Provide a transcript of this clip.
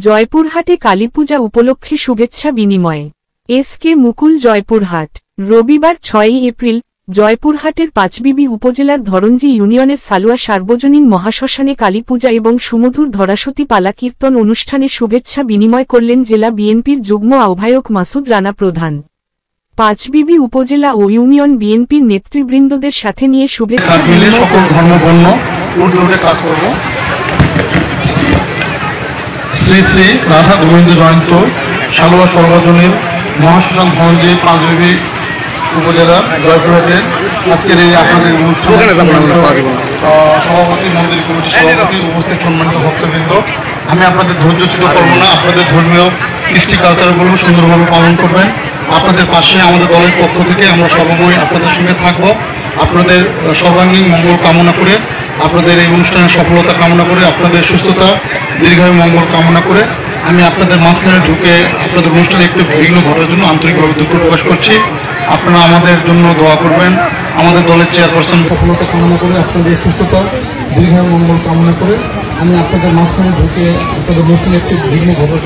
জয়পুরহাটে কালীপূজা উপলক্ষে শুভেচ্ছা বিনিময়। এস কে মুকুল, জয়পুরহাট। রবিবার 6 এপ্রিল জয়পুরহাটের পাঁচবিবি উপজেলার ধরঞ্জি ইউনিয়নের সালুয়া সার্বজনীন মহাশ্মশানে কালীপূজা এবং সুমধুর ধরাসতী পালা কীর্তন অনুষ্ঠানে শুভেচ্ছা বিনিময় করলেন জেলা বিএনপির যুগ্ম আহ্বায়ক মাসুদ রানা প্রধান। পাঁচবিবি উপজেলা ও ইউনিয়ন বিএনপির নেতৃবৃন্দদের সাথে নিয়ে শুভেচ্ছা বিনিময় করেছেন। শ্রী শ্রী রাধা গোবিন্দ জয়ন্ত সালুয়া সর্বজনীন মহাশ্মশান ধরঞ্জি পাঁচবিবি উপজেলা জয়পুরহাটের আজকের এই আপনাদের অনুষ্ঠান সভাপতি, মন্দির কমিটির সভাপতি, উপস্থিত সম্মানিত ভক্তবৃন্দ, আমি আপনাদের ধৈর্যচ্যুত করবো না। আপনাদের ধর্মীয় কৃষ্টি কালচারগুলো সুন্দরভাবে পালন করবেন। আপনাদের পাশে আমাদের দলের পক্ষ থেকে আমরা সর্বময় আপনাদের সঙ্গে থাকব। আপনাদের সর্বাঙ্গীন মঙ্গল কামনা করে, আপনাদের এই অনুষ্ঠানের সফলতা কামনা করে, আপনাদের সুস্থতা দীর্ঘায়ু মঙ্গল কামনা করে আমি আপনাদের মাঝখানে ঢুকে আপনাদের অনুষ্ঠানে একটু বিঘ্ন ঘটার জন্য আন্তরিকভাবে দুঃখ প্রকাশ করছি। আপনারা আমাদের জন্য দোয়া করবেন। আমাদের দলের চেয়ারপারসন সফলতা কামনা করে, আপনাদের সুস্থতা দীর্ঘায়ু মঙ্গল কামনা করে আমি আপনাদের মাঝখানে ঢুকে আপনাদের অনুষ্ঠানে একটু বিঘ্ন ঘটার